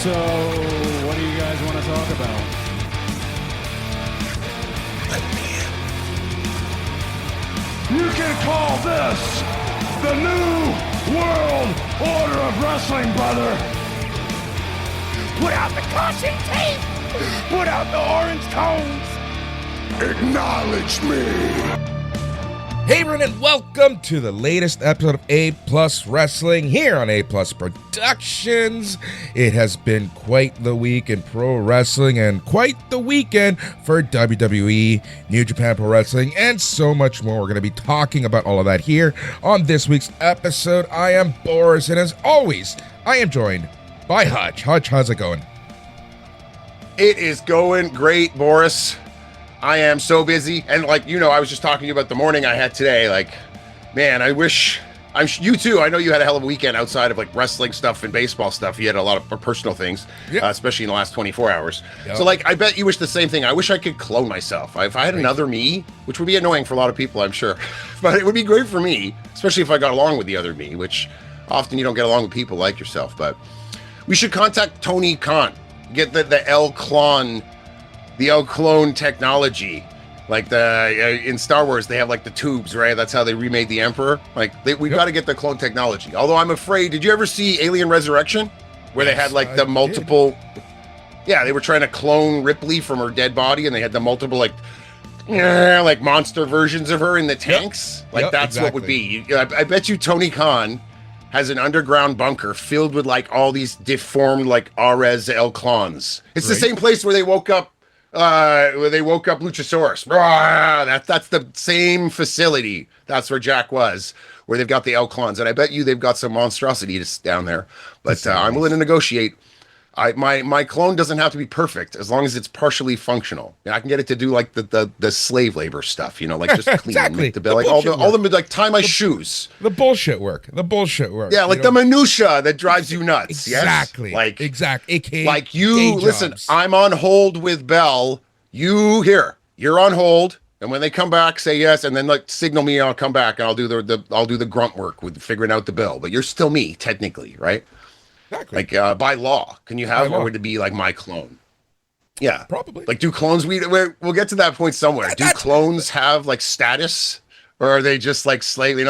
So, what do you guys want to talk about? You can call this the New World Order of Wrestling, brother. Put out the caution tape. Put out the orange cones. Acknowledge me. Hey everyone, and welcome to the latest episode of A Plus Wrestling here on A Plus Productions. It has been quite the week in pro wrestling and quite the weekend for WWE, New Japan Pro Wrestling, and so much more. We're going to be talking about all of that here on this week's episode. I am Boris, and as always, I am joined by Hutch. Hutch, how's it going? It is going great, Boris. I am so busy, and I was just talking to you about the morning I had today. Man, I wish you too. I know you had a hell of a weekend outside of wrestling stuff and baseball stuff. You had a lot of personal things, especially in the last 24 hours. Yep. So I bet you wish the same thing. I wish I could clone myself. If I had another me, which would be annoying for a lot of people, I'm sure, but it would be great for me, especially if I got along with the other me, which often you don't get along with people like yourself. But we should contact Tony Khan, get the L clone. The L-clone technology, in Star Wars, they have the tubes, right? That's how they remade the Emperor. We've got to get the clone technology. Although I'm afraid, did you ever see Alien Resurrection? Where they had the multiple, they were trying to clone Ripley from her dead body, and they had the multiple monster versions of her in the tanks. That's exactly what would be. I bet you Tony Khan has an underground bunker filled with all these deformed Ares L-clones. It's the same place where they woke up Luchasaurus. That's the same facility. That's where Jack was, where they've got the L-clones. And I bet you they've got some monstrosity down there. But I'm willing to negotiate. My clone doesn't have to be perfect as long as it's partially functional. And I can get it to do the slave labor stuff, just clean exactly. Make the bed, all the tie my shoes. The bullshit work. Yeah, the minutia that drives you nuts. Exactly. Yes? Exactly. Listen, I'm on hold with Bell. You're on hold. And when they come back, say yes, and then signal me. I'll come back and I'll do the grunt work with figuring out the bill. But you're still me, technically, right? Exactly. By law, can you have, or would it be my clone? Yeah, probably. Do clones? We'll get to that point somewhere. Do clones have status, or are they just slave?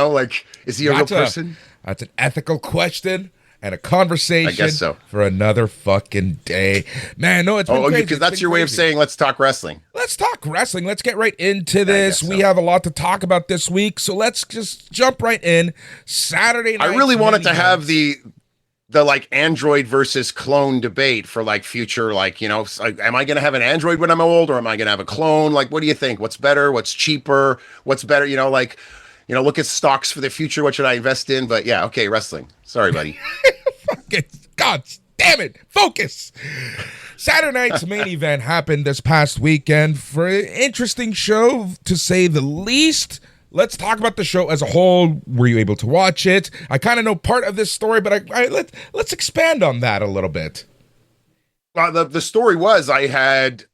Is he a real person? That's an ethical question and a conversation. I guess so. For another fucking day, man. No, it's been crazy. Because that's your way of saying let's talk wrestling. Let's talk wrestling. Let's get right into this. We have a lot to talk about this week, so let's just jump right in. Saturday night. I really wanted to have the Android versus clone debate for future, am I going to have an Android when I'm old, or am I going to have a clone? What do you think? What's better? What's cheaper? What's better? Look at stocks for the future. What should I invest in? But yeah, okay, wrestling. Sorry, buddy. God damn it. Focus. Saturday night's main event happened this past weekend for an interesting show, to say the least. Let's talk about the show as a whole. Were you able to watch it? I kind of know part of this story, but let's expand on that a little bit. Well, the story was I had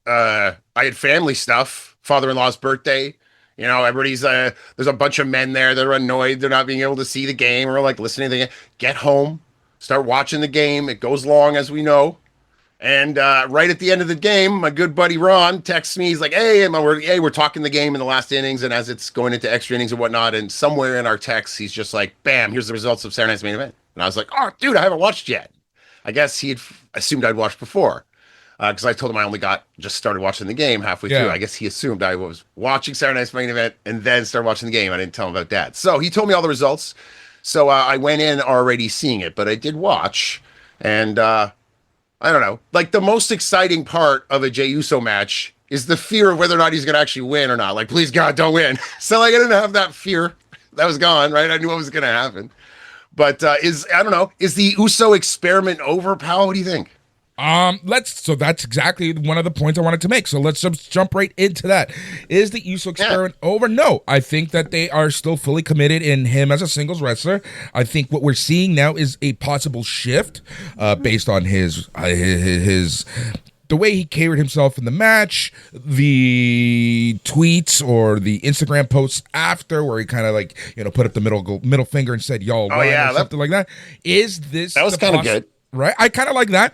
family stuff, father-in-law's birthday. Everybody's there's a bunch of men there that are annoyed they're not being able to see the game or listening to the game. Get home, start watching the game. It goes long, as we know. And right at the end of the game, my good buddy Ron texts me. He's like, hey, we're talking the game in the last innings, and as it's going into extra innings and whatnot, and somewhere in our text, he's just like, bam, here's the results of Saturday night's main event. And I was like, oh, dude, I haven't watched yet. I guess he had assumed I'd watched before, because I told him I just started watching the game halfway through. I guess he assumed I was watching Saturday night's main event and then started watching the game. I didn't tell him about that. So he told me all the results. So I went in already seeing it, but I did watch, and I don't know. The most exciting part of a Jey Uso match is the fear of whether or not he's going to actually win or not. Please, God, don't win. So, I didn't have that fear. That was gone, right? I knew what was going to happen. But is the Uso experiment over, pal? What do you think? So that's exactly one of the points I wanted to make. So let's just jump right into that. Is the Uso experiment over? No, I think that they are still fully committed in him as a singles wrestler. I think what we're seeing now is a possible shift, based on his the way he carried himself in the match, the tweets or the Instagram posts after, where he kind of put up the middle finger and said, "Y'all," or something like that. Is this? That was kind of good, right? I kind of like that.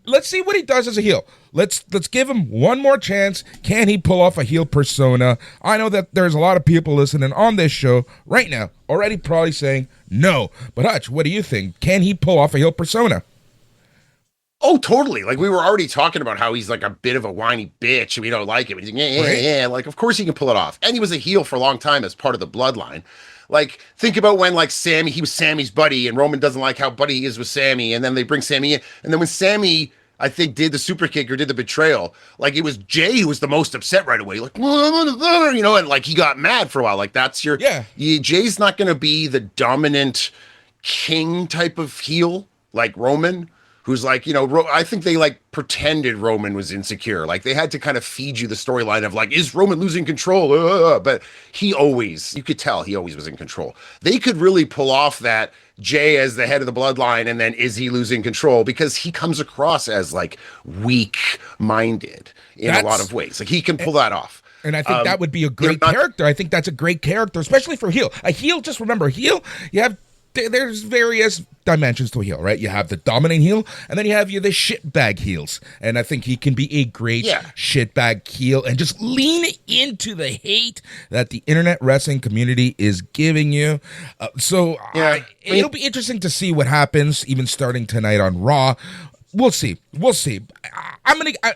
let's see what he does as a heel. Let's give him one more chance. Can he pull off a heel persona? I know that there's a lot of people listening on this show right now already probably saying no. But Hutch, what do you think? Can he pull off a heel persona? Oh, totally. Like, we were already talking about how he's like a bit of a whiny bitch and we don't like him. He's like, yeah. Like, of course he can pull it off. And he was a heel for a long time as part of the bloodline. Like, think about when, like, he was Sammy's buddy, and Roman doesn't like how buddy he is with Sammy, and then they bring Sammy in. And then when Sammy, I think, did the super kick or did the betrayal, like, it was Jay who was the most upset right away. Like, you know, and, like, he got mad for a while. Like, that's your... Yeah. Jay's not going to be the dominant king type of heel, like Roman, who's like, you know, I think they like pretended Roman was insecure. Like they had to kind of feed you the storyline of like, is Roman losing control? But you could tell he always was in control. They could really pull off that Jay as the head of the bloodline, and then is he losing control? Because he comes across as like weak-minded in a lot of ways. Like he can pull that off. And I think that would be a great character. I think that's a great character, especially for heel. A heel, just remember, heel, there's various dimensions to a heel, right? You have the dominant heel, and then you have the shitbag heels. And I think he can be a great shitbag heel and just lean into the hate that the internet wrestling community is giving you. It'll be interesting to see what happens, even starting tonight on Raw. We'll see.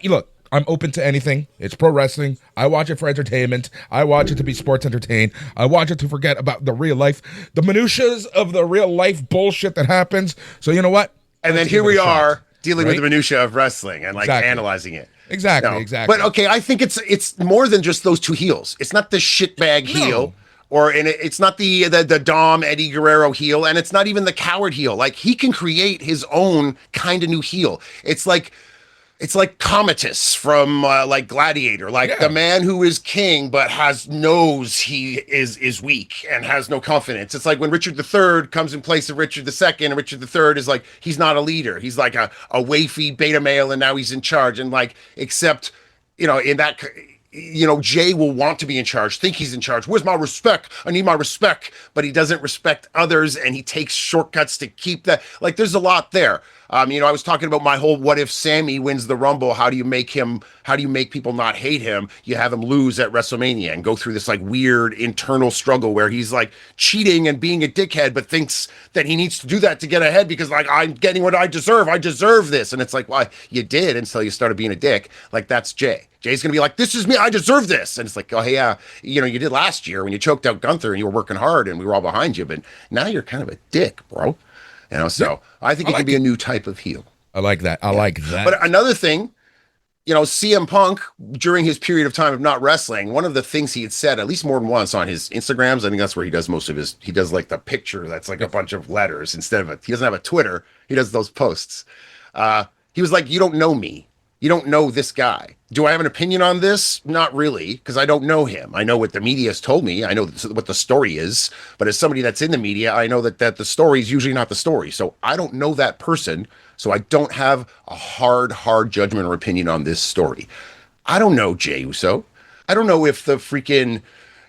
Look. I'm open to anything. It's pro wrestling. I watch it for entertainment. I watch it to be sports entertained. I watch it to forget about the real life, the minutiae of the real life bullshit that happens. So you know what? And then here we are dealing with the minutiae of wrestling and like analyzing it. Exactly. But okay, I think it's more than just those two heels. It's not the shitbag heel. It's not the Dom Eddie Guerrero heel, and it's not even the coward heel. Like he can create his own kind of new heel. It's like Commodus from like Gladiator, like the man who is king but knows he is weak and has no confidence. It's like when Richard III comes in place of Richard II, and Richard III is like, he's not a leader. He's like a wafy beta male, and now he's in charge. And like, except, you know, in that... You know, Jay will want to be in charge, think he's in charge. Where's my respect? I need my respect. But he doesn't respect others, and he takes shortcuts to keep that. Like, there's a lot there. You know, I was talking about my whole, what if Sammy wins the Rumble? How do you make people not hate him? You have him lose at WrestleMania and go through this like weird internal struggle where he's like cheating and being a dickhead, but thinks that he needs to do that to get ahead because like, I'm getting what I deserve. I deserve this. And it's like, well, you did until you started being a dick. Like, that's Jay. Jay's going to be like, this is me. I deserve this. And it's like, oh, yeah, you know, you did last year when you choked out Gunther and you were working hard and we were all behind you. But now you're kind of a dick, bro. You know, so I think it can be a new type of heel. I like that. I like that. But another thing, you know, CM Punk, during his period of time of not wrestling, one of the things he had said, at least more than once on his Instagrams, I think that's where he does most of he does like the picture that's like a bunch of letters instead of he doesn't have a Twitter. He does those posts. He was like, you don't know me. You don't know this guy. Do I have an opinion on this? Not really, because I don't know him. I know what the media has told me. I know what the story is. But as somebody that's in the media, I know that the story is usually not the story. So I don't know that person. So I don't have a hard judgment or opinion on this story. I don't know Jey Uso. I don't know if the freaking,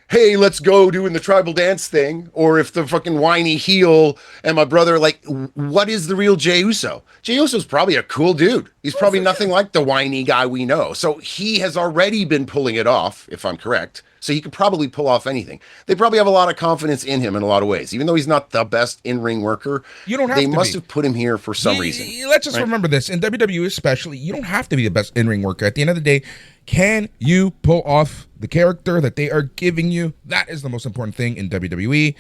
hey, let's go doing the tribal dance thing, or if the fucking whiny heel and my brother, like, what is the real Jey Uso? Jey Uso's probably a cool dude. He's probably nothing like the whiny guy we know. So he has already been pulling it off, if I'm correct. So he could probably pull off anything. They probably have a lot of confidence in him in a lot of ways. Even though he's not the best in-ring worker, they must have put him here for some reason. Let's just remember this. In WWE especially, you don't have to be the best in-ring worker. At the end of the day, can you pull off the character that they are giving you? That is the most important thing in WWE.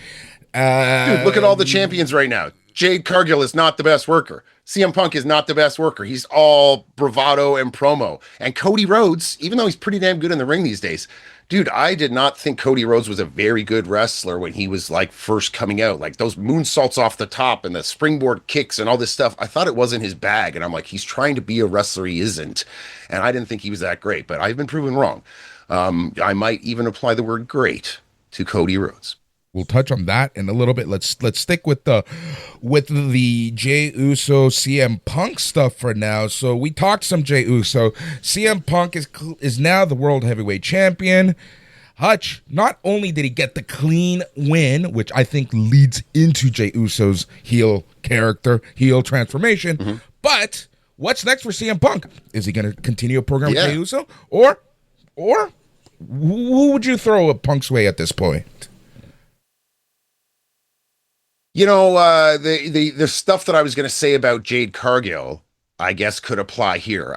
Dude, look at all the champions right now. Jade Cargill is not the best worker. CM Punk is not the best worker. He's all bravado and promo. And Cody Rhodes, even though he's pretty damn good in the ring these days, dude, I did not think Cody Rhodes was a very good wrestler when he was like first coming out. Like those moonsaults off the top and the springboard kicks and all this stuff. I thought it wasn't his bag. And I'm like, he's trying to be a wrestler. He isn't. And I didn't think he was that great, but I've been proven wrong. I might even apply the word great to Cody Rhodes. We'll touch on that in a little bit. Let's stick with the Jey Uso CM Punk stuff for now. So we talked some Jey Uso. CM Punk is now the World Heavyweight Champion. Hutch, not only did he get the clean win, which I think leads into Jey Uso's heel character, heel transformation, but what's next for CM Punk? Is he going to continue a program with Yeah. Jey Uso, or who would you throw a Punk's way at this point? You know, the stuff that I was going to say about Jade Cargill, I guess, could apply here.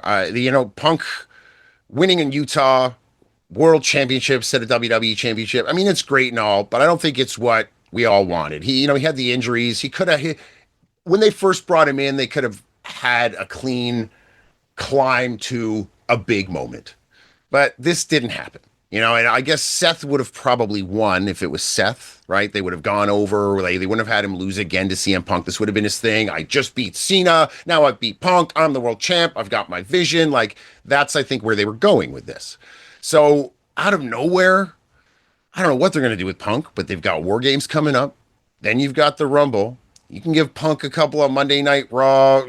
Punk winning in Utah, World Championship instead of WWE Championship. I mean, it's great and all, but I don't think it's what we all wanted. He had the injuries. He could have, when they first brought him in, they could have had a clean climb to a big moment, but this didn't happen. And I guess Seth would have probably won if it was Seth, right? They would have gone over, they wouldn't have had him lose again to CM Punk. This would have been his thing. I just beat Cena. Now I beat Punk. I'm the world champ. I've got my vision. Like, that's, I think, where they were going with this. So out of nowhere, I don't know what they're going to do with Punk, but they've got War Games coming up. Then you've got the Rumble. You can give Punk a couple of Monday Night Raw,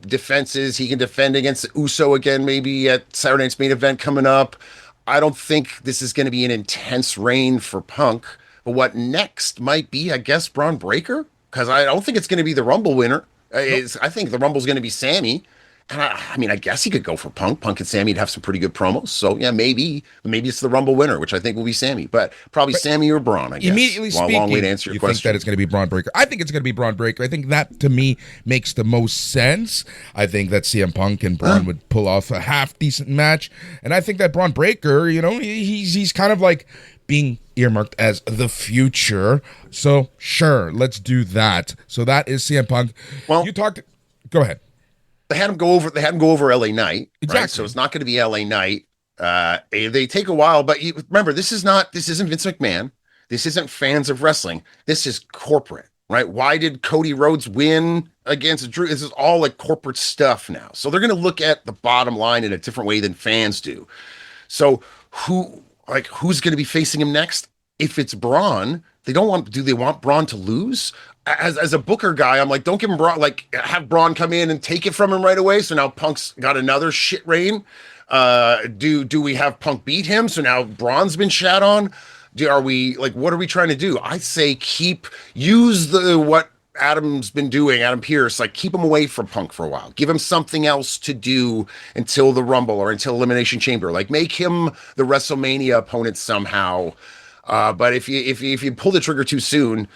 defenses. He can defend against Uso again, maybe at Saturday Night's Main Event coming up. I don't think this is going to be an intense reign for Punk. But what next might be, I guess, Braun Breaker? Because I don't think it's going to be the Rumble winner. I think the Rumble's going to be Sammy. And I guess he could go for Punk. Punk and Sammy would have some pretty good promos. So, yeah, maybe it's the Rumble winner, which I think will be Sammy. But probably Sammy or Braun, I guess. Immediately speaking, long way to answer your question. Think that it's going to be Braun Breaker? I think it's going to be Braun Breaker. I think that, to me, makes the most sense. I think that CM Punk and Braun would pull off a half-decent match. And I think that Braun Breaker, he's kind of like being earmarked as the future. So, sure, let's do that. So that is CM Punk. Well, go ahead. They had him go over LA Knight, exactly. Right? So it's not going to be LA Knight. They take a while, but remember, this isn't Vince McMahon. This isn't fans of wrestling. This is corporate, right? Why did Cody Rhodes win against Drew? This is all like corporate stuff now. So they're going to look at the bottom line in a different way than fans do. So who's going to be facing him next? If it's Braun, do they want Braun to lose? As a Booker guy, I'm like, don't give him Braun, have Braun come in and take it from him right away. So now Punk's got another shit reign. Do we have Punk beat him? So now Braun's been shat on. What are we trying to do? I say use what Adam's been doing, Adam Pearce, keep him away from Punk for a while. Give him something else to do until the Rumble or until Elimination Chamber. Make him the WrestleMania opponent somehow. But if you pull the trigger too soon,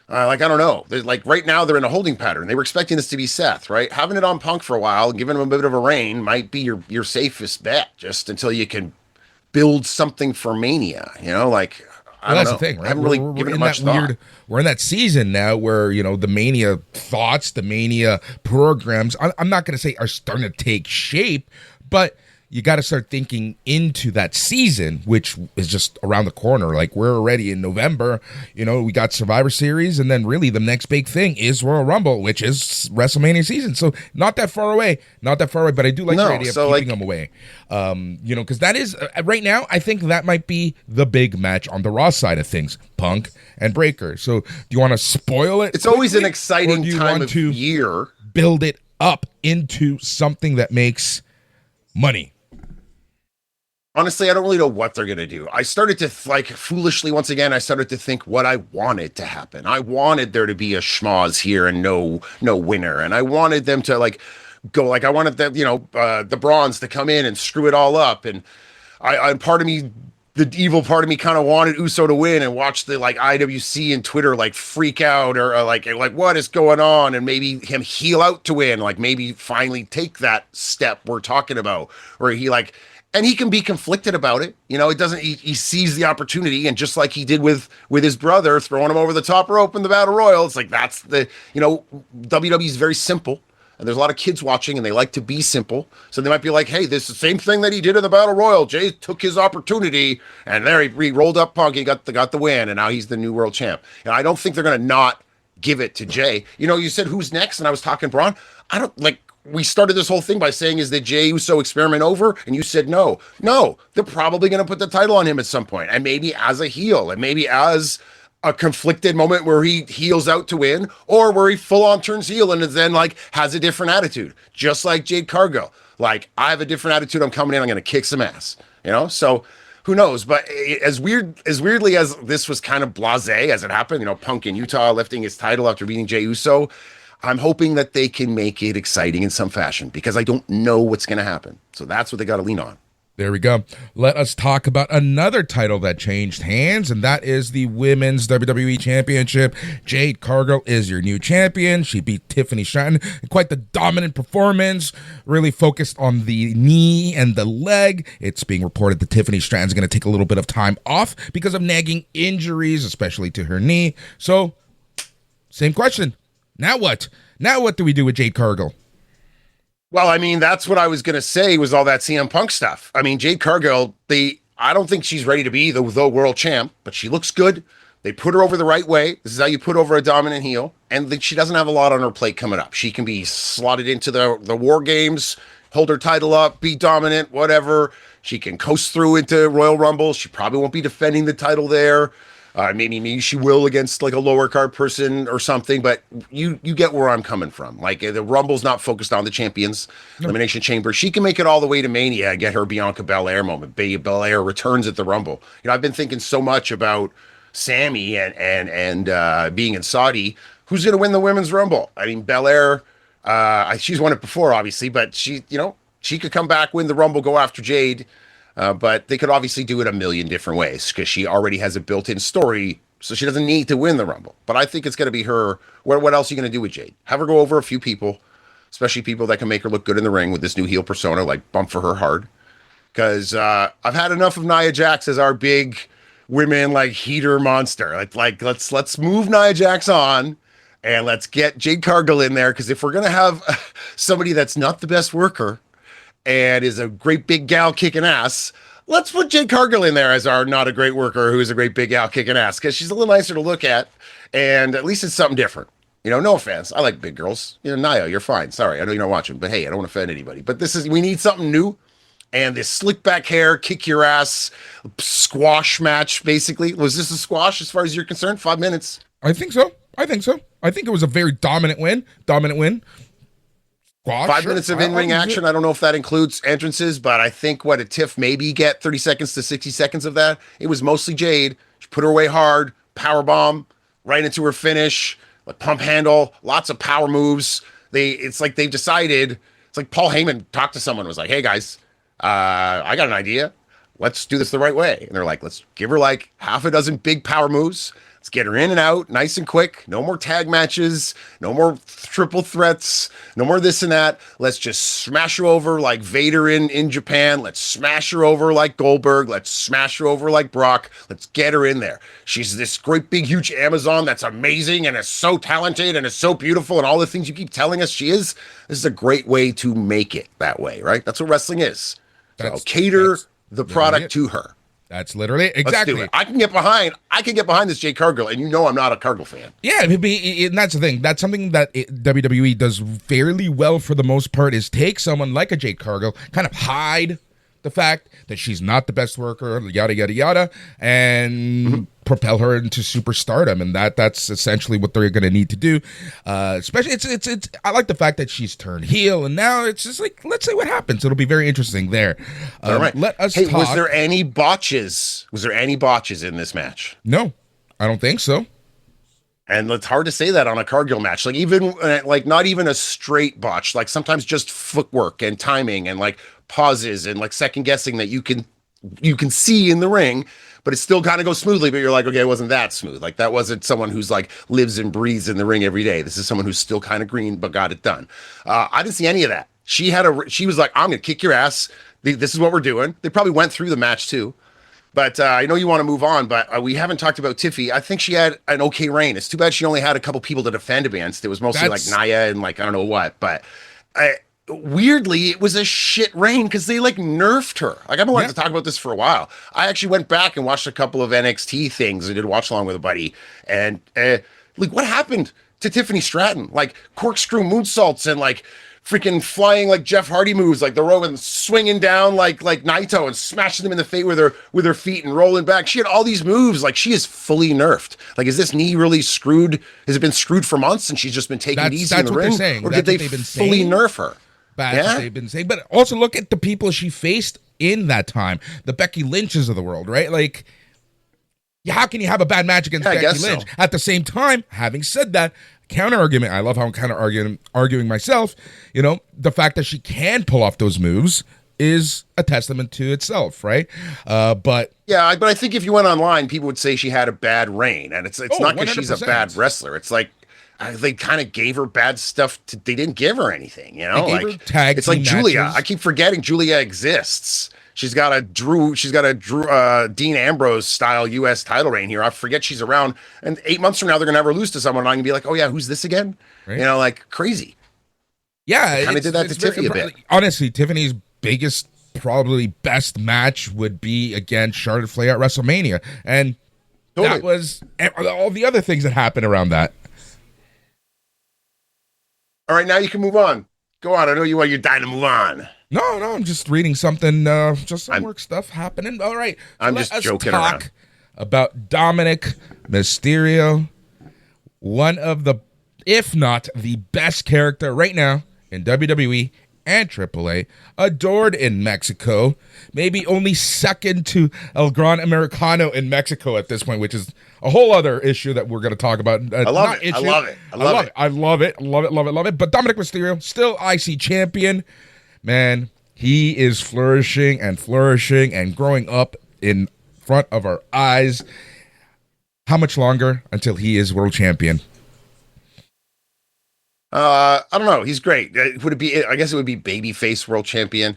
I don't know. Right now they're in a holding pattern. They were expecting this to be Seth, right? Having it on Punk for a while, giving him a bit of a reign might be your safest bet, just until you can build something for Mania. I don't That's know. the thing, right? I haven't really given it much thought. We're in that season now where, the Mania thoughts, the Mania programs, I'm not going to say are starting to take shape, but you got to start thinking into that season, which is just around the corner. We're already in November, we got Survivor Series, and then really the next big thing is Royal Rumble, which is WrestleMania season. So not that far away, but I do like the idea of keeping them away. Because that is, right now, I think that might be the big match on the Raw side of things, Punk and Breaker. So do you want to spoil it? It's always an exciting time of year. Build it up into something that makes money. Honestly, I don't really know what they're going to do. I started to, foolishly, once again, I started to think what I wanted to happen. I wanted there to be a schmoz here and no winner. And I wanted them to, go, I wanted them, the Brawns to come in and screw it all up. And I part of me, the evil part of me kind of wanted Uso to win and watch the, IWC and Twitter, freak out or, what is going on? And maybe him heel out to win, maybe finally take that step we're talking about. Or he, and he can be conflicted about it. It doesn't, he sees the opportunity, and just like he did with his brother, throwing him over the top rope in the Battle Royal, it's that's the, WWE is very simple, and there's a lot of kids watching, and they like to be simple. So they might be like, hey, this is the same thing that he did in the Battle Royal. Jay took his opportunity, and there he rolled up Punk, he got the win, and now he's the new world champ. And I don't think they're going to not give it to Jay. You said who's next, and I was talking Braun. I don't, we started this whole thing by saying, is the Jey Uso experiment over? And you said no. No, they're probably going to put the title on him at some point, and maybe as a heel, and maybe as a conflicted moment where he heels out to win, or where he full on turns heel and then has a different attitude, just like Jade Cargill. I have a different attitude. I'm coming in. I'm going to kick some ass. So who knows? But as weirdly as this was kind of blasé as it happened, Punk in Utah lifting his title after beating Jey Uso. I'm hoping that they can make it exciting in some fashion because I don't know what's going to happen. So that's what they got to lean on. There we go. Let us talk about another title that changed hands, and that is the Women's WWE Championship. Jade Cargill is your new champion. She beat Tiffany Stratton in quite the dominant performance, really focused on the knee and the leg. It's being reported that Tiffany Stratton's going to take a little bit of time off because of nagging injuries, especially to her knee. So, same question. Now what? Now what do we do with Jade Cargill? Well, I mean, that's what I was going to say was all that CM Punk stuff. I mean, Jade Cargill, I don't think she's ready to be the world champ, but she looks good. They put her over the right way. This is how you put over a dominant heel. And she doesn't have a lot on her plate coming up. She can be slotted into the War Games, hold her title up, be dominant, whatever. She can coast through into Royal Rumble. She probably won't be defending the title there. Maybe she will against like a lower card person or something, but you get where I'm coming from. Like the Rumble's not focused on the champions, Elimination Chamber. She can make it all the way to Mania and get her Bianca Belair moment. Belair returns at the Rumble. You know, I've been thinking so much about Sammy and being in Saudi. Who's going to win the Women's Rumble? I mean, Belair, she's won it before, obviously, but she could come back, win the Rumble, go after Jade. But they could obviously do it a million different ways because she already has a built-in story, so she doesn't need to win the Rumble. But I think it's going to be her. What else are you going to do with Jade? Have her go over a few people, especially people that can make her look good in the ring with this new heel persona, like bump for her hard. Because I've had enough of Nia Jax as our big women like heater monster. Like let's move Nia Jax on. And let's get Jade Cargill in there, because if we're going to have somebody that's not the best worker and is a great big gal kicking ass, let's put Jade Cargill in there as our not a great worker who is a great big gal kicking ass, because she's a little nicer to look at, and at least it's something different. You know, no offense. I like big girls. You know, Nia, you're fine. Sorry, I know you're not watching, but hey, I don't want to offend anybody. But we need something new. And this slick back hair, kick your ass, squash match, basically. Was this a squash as far as you're concerned? 5 minutes. I think so. I think it was a very dominant win. Squash, 5 minutes of in-ring action. I don't know if that includes entrances, but I think a Tiff maybe get 30 seconds to 60 seconds of that. It was mostly Jade. She put her away hard, power bomb right into her finish, like pump handle, lots of power moves. It's like they've decided. It's like Paul Heyman talked to someone, was like, "Hey guys, I got an idea. Let's do this the right way." And they're like, "Let's give her like half a dozen big power moves. Let's get her in and out nice and quick. No more tag matches. No more triple threats. No more this and that. Let's just smash her over like Vader in Japan. Let's smash her over like Goldberg. Let's smash her over like Brock. Let's get her in there. She's this great big huge Amazon that's amazing and is so talented and is so beautiful and all the things you keep telling us she is. This is a great way to make it that way, right? That's what wrestling is. So cater the product to her. That's literally exactly. Let's do it. I can get behind this Jade Cargill, and you know I'm not a Cargill fan. Yeah, and that's the thing. That's something that WWE does fairly well for the most part, is take someone like a Jade Cargill, kind of hide the fact that she's not the best worker, yada yada yada, and propel her into superstardom, and that's essentially what they're going to need to do. Especially, it's. I like the fact that she's turned heel, and now it's just like, let's see what happens. It'll be very interesting there. All right, let us. Hey, talk. was there any botches? Was there any botches in this match? No, I don't think so. And it's hard to say that on a Cargill match. Like even like not even a straight botch. Like sometimes just footwork and timing and like pauses and like second guessing that you can see in the ring, but it still kind of goes smoothly. But you're like, okay, it wasn't that smooth. Like that wasn't someone who's like lives and breathes in the ring every day. This is someone who's still kind of green but got it done. I didn't see any of that. She was like, I'm gonna kick your ass. This is what we're doing. They probably went through the match too. But I know you want to move on, but we haven't talked about Tiffy. I think she had an okay reign. It's too bad she only had a couple people to defend against. It was mostly like Nia and like I don't know what. But weirdly, it was a shit reign because they like nerfed her. Like I've been wanting to talk about this for a while. I actually went back and watched a couple of NXT things. I did a watch along with a buddy. And like what happened to Tiffany Stratton? Like corkscrew moonsaults and like freaking flying like Jeff Hardy moves, like the rope and swinging down like Naito and smashing them in the face with her feet and rolling back. She had all these moves. Like she is fully nerfed. Like is this knee really screwed? Has it been screwed for months and she's just been taking it easy in the ring? Or did they fully nerf her? That's what they've been saying. But also look at the people she faced in that time. The Becky Lynches of the world, right? Like, how can you have a bad match against Becky Lynch? So. At the same time, having said that, counter argument. I love how I'm kind of arguing myself. You know, the fact that she can pull off those moves is a testament to itself, right? But I think if you went online, people would say she had a bad reign, and it's not because she's a bad wrestler. It's like they kind of gave her bad stuff. They didn't give her anything, you know. Like it's like Julia. Matches. I keep forgetting Julia exists. She's got a Dean Ambrose style U.S. title reign here. I forget she's around, and 8 months from now they're gonna have her lose to someone, and I'm gonna be like, oh yeah, who's this again? Right. You know, like crazy. Yeah, kind of did that to Tiffany a bit. Honestly, Tiffany's biggest, probably best match would be against Charlotte Flair at WrestleMania, and that was all the other things that happened around that. All right, now you can move on. Go on. I know you're dying to move on. No, I'm just reading something, just some work stuff happening. All right. I'm just joking around. About Dominic Mysterio, one of the, if not the best character right now in WWE and AAA, adored in Mexico, maybe only second to El Gran Americano in Mexico at this point, which is a whole other issue that we're going to talk about. I love it. I love it. But Dominic Mysterio, still IC champion. Man, he is flourishing and growing up in front of our eyes. How much longer until he is world champion? I don't know. He's great. Would it be? I guess it would be babyface world champion.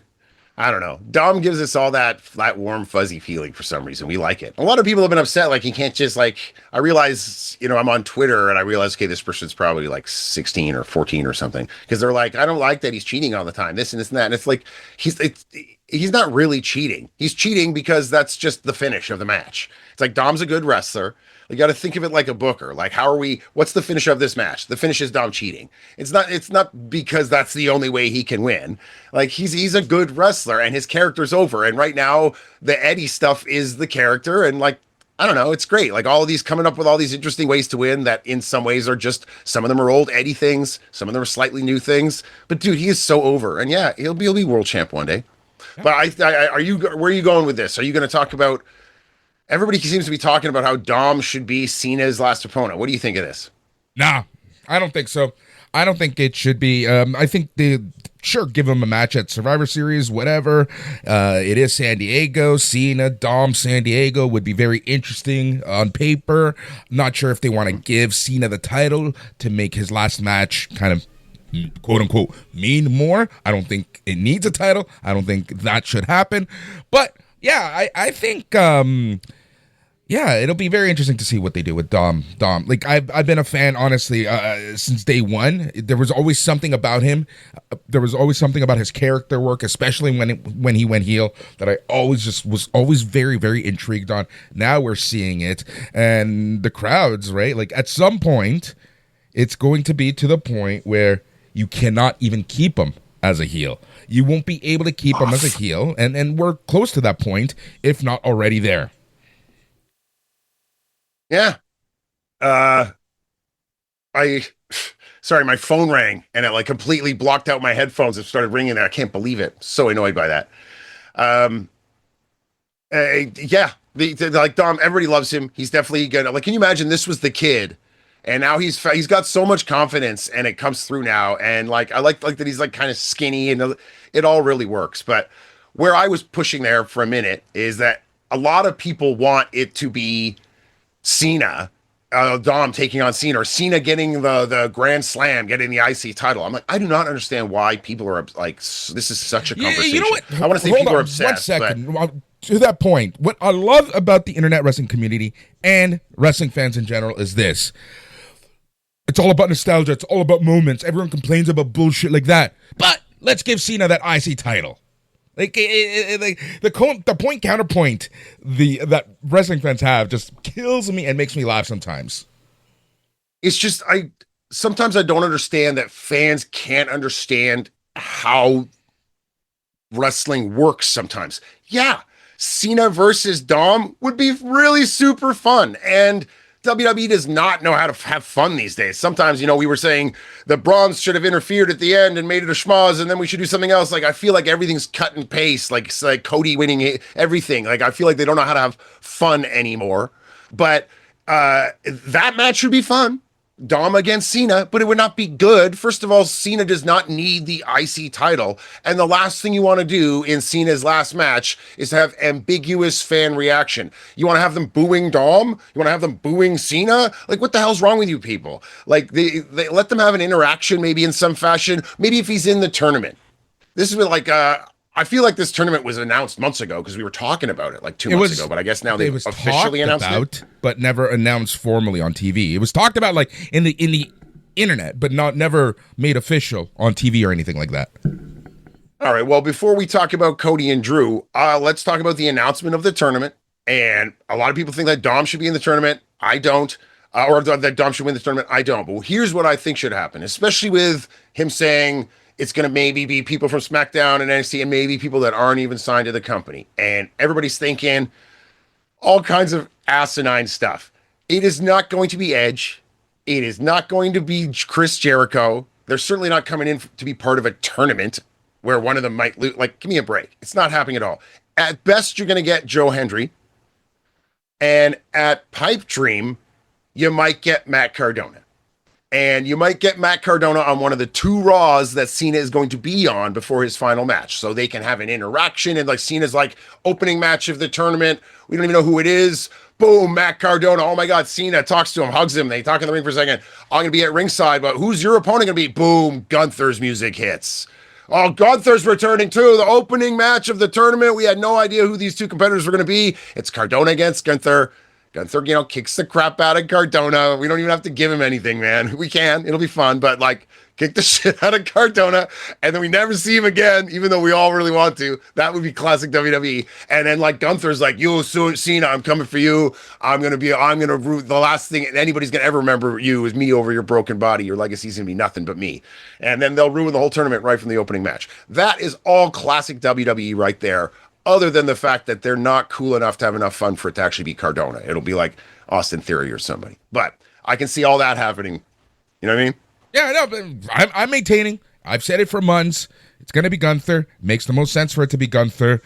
I don't know. Dom gives us all that warm, fuzzy feeling for some reason. We like it. A lot of people have been upset. Like, he can't just, like, I realize, you know, I'm on Twitter and I realize, okay, this person's probably like 16 or 14 or something. Because they're like, I don't like that he's cheating all the time. This and this and that. And it's like, he's not really cheating. He's cheating because that's just the finish of the match. It's like, Dom's a good wrestler. You got to think of it like a booker. Like, what's the finish of this match? The finish is Dom cheating. It's not because that's the only way he can win. Like, he's a good wrestler and his character's over. And right now the Eddie stuff is the character. And like, I don't know, it's great. Like, all of these coming up with all these interesting ways to win that in some ways are just, some of them are old Eddie things. Some of them are slightly new things, but dude, he is so over. And yeah, he'll be world champ one day. Yeah. But where are you going with this? Are you going to talk about, everybody seems to be talking about how Dom should be Cena's last opponent. What do you think of this? Nah, I don't think so. I don't think it should be. I think they sure give him a match at Survivor Series, whatever. It is San Diego. Cena, Dom, San Diego would be very interesting on paper. Not sure if they want to give Cena the title to make his last match kind of quote unquote mean more. I don't think it needs a title. I don't think that should happen. But yeah, I think yeah, it'll be very interesting to see what they do with Dom. Like, I've been a fan, honestly, since day one. There was always something about him. There was always something about his character work, especially when he went heel, that I was always very, very intrigued on. Now we're seeing it, and the crowds, right? Like, at some point, it's going to be to the point where you cannot even keep him as a heel. You won't be able to keep him as a heel, and we're close to that point, if not already there. Yeah. Sorry, my phone rang and it like completely blocked out my headphones. It started ringing there. I can't believe it. So annoyed by that. Yeah, like Dom, everybody loves him. He's definitely gonna, like, can you imagine this was the kid and now he's got so much confidence and it comes through now. And like, I like that he's like kind of skinny and it all really works. But where I was pushing there for a minute is that a lot of people want it to be Cena, Dom taking on Cena, or Cena getting the Grand Slam, getting the IC title. I'm like, I do not understand why people are like, this is such a conversation. You know what? I want to say people are obsessed. 1 second. But to that point, what I love about the internet wrestling community and wrestling fans in general is this. It's all about nostalgia. It's all about moments. Everyone complains about bullshit like that. But let's give Cena that IC title. Like, the point counterpoint that wrestling fans have just kills me and makes me laugh sometimes. It's just, sometimes I don't understand that fans can't understand how wrestling works sometimes. Yeah, Cena versus Dom would be really super fun, and WWE does not know how to have fun these days. Sometimes, you know, we were saying the Bronze should have interfered at the end and made it a schmoz, and then we should do something else. Like, I feel like everything's cut and paste, like Cody winning everything. Like, I feel like they don't know how to have fun anymore. But that match should be fun. Dom against Cena, but it would not be good. First of all, Cena does not need the IC title. And the last thing you want to do in Cena's last match is to have ambiguous fan reaction. You want to have them booing Dom? You want to have them booing Cena? Like, what the hell's wrong with you people? Like, they let them have an interaction maybe in some fashion. Maybe if he's in the tournament. This is like, I feel like this tournament was announced months ago because we were talking about it like 2 months ago, but I guess now they've officially announced it. But never announced formally on TV. It was talked about like in the internet, but never made official on TV or anything like that. All right, well, before we talk about Cody and Drew, let's talk about the announcement of the tournament. And a lot of people think that Dom should be in the tournament. I don't. Or that Dom should win the tournament. I don't. But here's what I think should happen, especially with him saying it's going to maybe be people from SmackDown and NXT and maybe people that aren't even signed to the company. And everybody's thinking all kinds of asinine stuff. It is not going to be Edge. It is not going to be Chris Jericho. They're certainly not coming in to be part of a tournament where one of them might lose. Like, give me a break. It's not happening at all. At best, you're going to get Joe Hendry. And at Pipe Dream, you might get Matt Cardona. And you might get Matt Cardona on one of the 2 Raws that Cena is going to be on before his final match. So they can have an interaction. And like Cena's like opening match of the tournament. We don't even know who it is. Boom, Matt Cardona. Oh my God, Cena talks to him, hugs him. They talk in the ring for a second. I'm going to be at ringside, but who's your opponent going to be? Boom, Gunther's music hits. Oh, Gunther's returning too. The opening match of the tournament. We had no idea who these 2 competitors were going to be. It's Cardona against Gunther. Gunther, kicks the crap out of Cardona. We don't even have to give him anything, man. We can. It'll be fun, but like, kick the shit out of Cardona, and then we never see him again, even though we all really want to. That would be classic WWE. And then like Gunther's like, yo, Cena, I'm coming for you. I'm gonna root. The last thing anybody's gonna ever remember you is me over your broken body. Your legacy's gonna be nothing but me. And then they'll ruin the whole tournament right from the opening match. That is all classic WWE right there. Other than the fact that they're not cool enough to have enough fun for it to actually be Cardona. It'll be like Austin Theory or somebody. But I can see all that happening. You know what I mean? Yeah, no, but I'm maintaining. I've said it for months. It's going to be Gunther. Makes the most sense for it to be Gunther.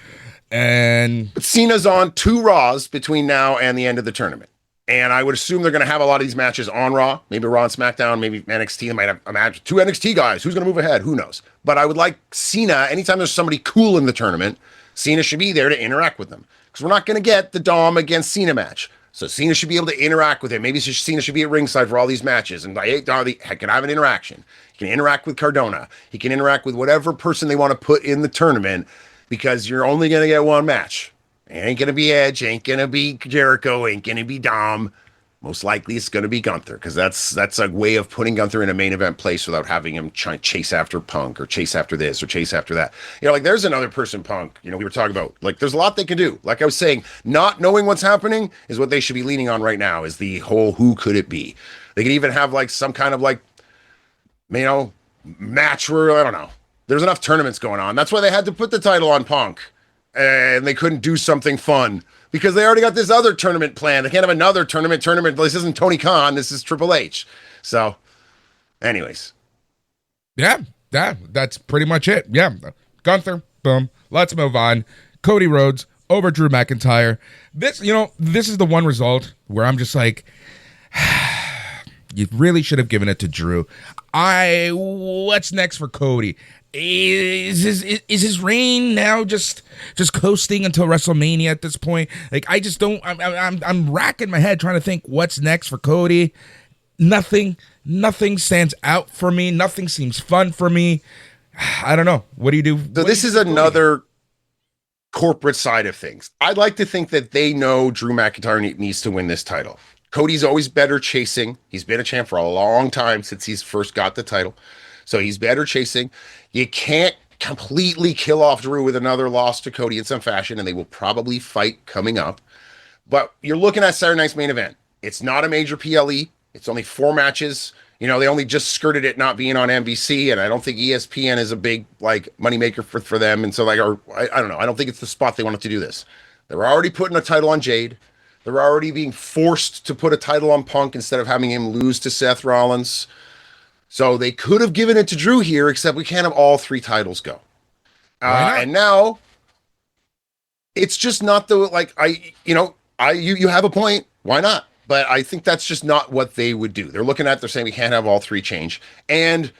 And Cena's on 2 Raws between now and the end of the tournament. And I would assume they're going to have a lot of these matches on Raw. Maybe Raw and SmackDown, maybe NXT. They might have a match. 2 NXT guys. Who's going to move ahead? Who knows? But I would like Cena, anytime there's somebody cool in the tournament, Cena should be there to interact with them. Because we're not going to get the Dom against Cena match. So Cena should be able to interact with him. Maybe Cena should be at ringside for all these matches. And he can have an interaction. He can interact with Cardona. He can interact with whatever person they want to put in the tournament. Because you're only going to get 1 match. It ain't going to be Edge. Ain't going to be Jericho. Ain't going to be Dom. Most likely it's going to be Gunther, because that's a way of putting Gunther in a main event place without having him chase after Punk or chase after this or chase after that. Like there's another person, Punk, we were talking about. Like there's a lot they can do. Like I was saying, not knowing what's happening is what they should be leaning on right now, is the whole who could it be. They could even have like some kind of like, match where, I don't know. There's enough tournaments going on. That's why they had to put the title on Punk. And they couldn't do something fun because they already got this other tournament planned. They can't have another tournament. This isn't Tony Khan. This is Triple H. So, anyways. Yeah, that's pretty much it. Yeah. Gunther, boom. Let's move on. Cody Rhodes over Drew McIntyre. This is the one result where I'm just like, you really should have given it to Drew. What's next for Cody? Is his reign now just coasting until WrestleMania at this point? Like I just don't. I'm racking my head trying to think what's next for Cody. Nothing stands out for me. Nothing seems fun for me. I don't know. What do you do? So this is another corporate side of things. I'd like to think that they know Drew McIntyre needs to win this title. Cody's always better chasing. He's been a champ for a long time since he's first got the title. So he's better chasing. You can't completely kill off Drew with another loss to Cody in some fashion, and they will probably fight coming up. But you're looking at Saturday night's main event. It's not a major PLE. It's only 4 matches. They only just skirted it not being on NBC, and I don't think ESPN is a big moneymaker for them. And so I don't know. I don't think it's the spot they wanted to do this. They're already putting a title on Jade. They're already being forced to put a title on Punk instead of having him lose to Seth Rollins. So they could have given it to Drew here, except we can't have all 3 titles go. And now it's just not you have a point. Why not? but I think that's just not what they would do. They're looking at, they're saying we can't have all three change. And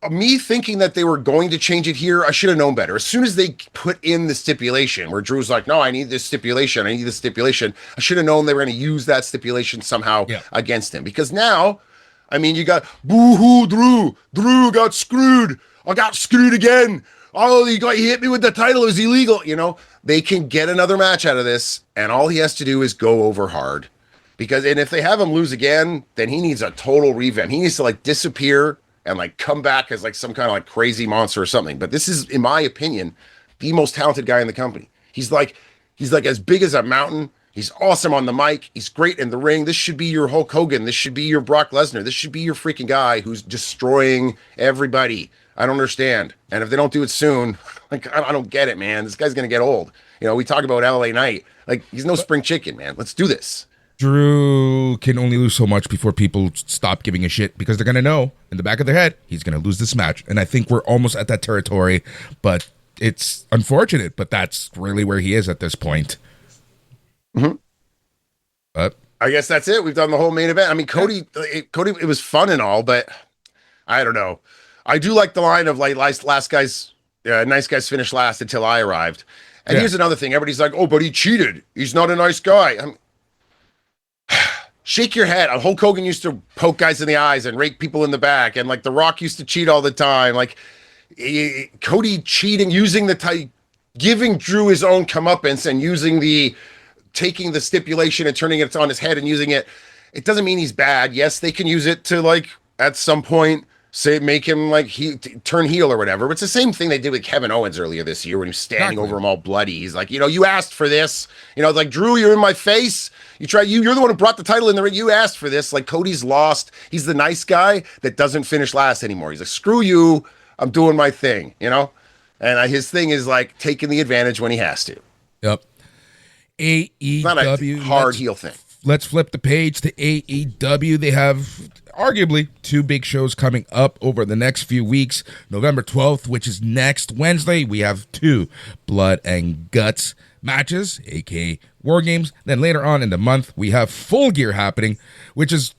me thinking that they were going to change it here, I should have known better. As soon as they put in the stipulation where Drew's like, no, I need this stipulation, I should have known they were going to use that stipulation somehow against him. Because now, I mean, you got boo-hoo Drew got screwed. I got screwed again. Oh, he hit me with the title. It was illegal. You know, they can get another match out of this, and all he has to do is go over hard. And if they have him lose again, then he needs a total revamp. He needs to like disappear and like come back as like some kind of like crazy monster or something. But this is, in my opinion, the most talented guy in the company. He's like as big as a mountain. He's awesome on the mic. He's great in the ring. This should be your Hulk Hogan. This should be your Brock Lesnar. This should be your freaking guy who's destroying everybody. I don't understand. And if they don't do it soon, like, I don't get it, man. This guy's going to get old. You know, we talk about LA Knight. Like, he's no spring chicken, man. Let's do this. Drew can only lose so much before people stop giving a shit, because they're going to know in the back of their head he's going to lose this match. And I think we're almost at that territory, but it's unfortunate, but that's really where he is at this point. Mm-hmm. But I guess that's it. We've done the whole main event. I mean, Cody, it was fun and all, but I don't know. I do like the line of like nice guys finish last until I arrived. And here's another thing. Everybody's like, oh, but he cheated. He's not a nice guy. Shake your head. Hulk Hogan used to poke guys in the eyes and rake people in the back. And like The Rock used to cheat all the time. Like Cody cheating, using giving Drew his own comeuppance and taking the stipulation and turning it on his head and using it. It doesn't mean he's bad. Yes, they can use it to like at some point make him like turn heel or whatever. But it's the same thing they did with Kevin Owens earlier this year when he was standing over him all bloody. He's like, you asked for this. Like, Drew, you're in my face. You're the one who brought the title in the ring. You asked for this. Like, Cody's lost. He's the nice guy that doesn't finish last anymore. He's like, screw you. I'm doing my thing, And his thing is like taking the advantage when he has to. Yep. AEW. It's not a hard heel thing. Let's flip the page to AEW. They have arguably two big shows coming up over the next few weeks. November 12th, which is next Wednesday, we have two Blood and Guts matches, aka War Games. Then later on in the month, we have Full Gear happening, which is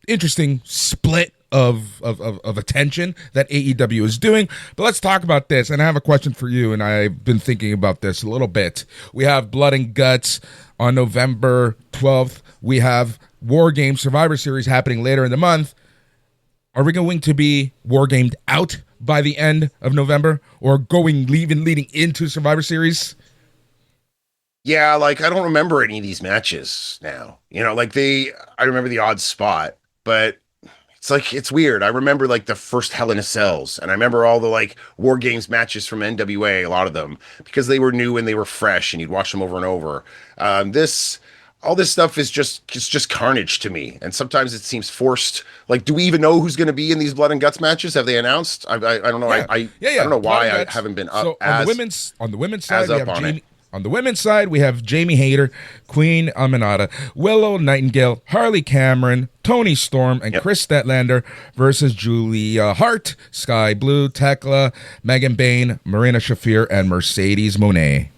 interesting split of attention that AEW is doing. But let's talk about this. And I have a question for you, and I've been thinking about this a little bit. We have Blood and Guts on November 12th. We have War Games Survivor Series happening later in the month. Are we going to be War Gamed out by the end of November, or leading into Survivor Series? Yeah, like I don't remember any of these matches now. I remember the odd spot, but it's weird. I remember like the first Hell in a Cells, and I remember all the like War Games matches from NWA, a lot of them, because they were new and they were fresh, and you'd watch them over and over. All this stuff is just carnage to me, and sometimes it seems forced. Like, do we even know who's going to be in these Blood and Guts matches? Have they announced? I don't know. I don't know why I haven't been up. So on the women's side, on the women's side, we have Jamie Hayter, Queen Aminata, Willow Nightingale, Harley Cameron, Tony Storm, and Chris Statlander versus Julia Hart, Sky Blue, Tekla, Megan Bain, Marina Shafir, and Mercedes Moné.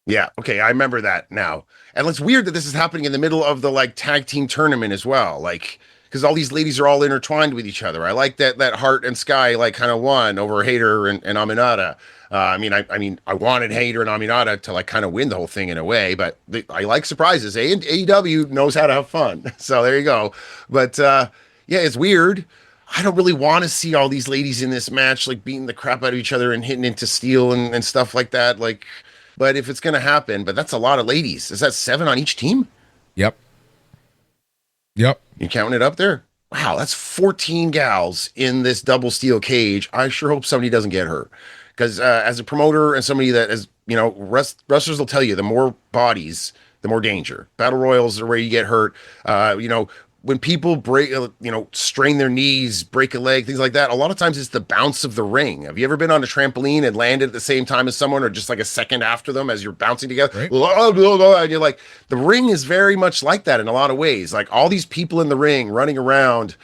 Yeah, okay, I remember that now. And it's weird that this is happening in the middle of the like tag team tournament as well. Like, because all these ladies are all intertwined with each other. I like that Hart and Sky like kind of won over Hayter and Aminata. I wanted Hayter and Aminata to like kind of win the whole thing in a way, but I like surprises. AEW knows how to have fun. So there you go. But it's weird. I don't really want to see all these ladies in this match, like beating the crap out of each other and hitting into steel and stuff like that. Like, but if it's going to happen, but that's a lot of ladies. Is that 7 on each team? Yep. You counting it up there? Wow, that's 14 gals in this double steel cage. I sure hope somebody doesn't get hurt. Because as a promoter and somebody that is, wrestlers will tell you, the more bodies, the more danger. Battle royals are where you get hurt. When people break, strain their knees, break a leg, things like that, a lot of times it's the bounce of the ring. Have you ever been on a trampoline and landed at the same time as someone, or just like a second after them as you're bouncing together? Right. And you're like, the ring is very much like that in a lot of ways. Like all these people in the ring running around.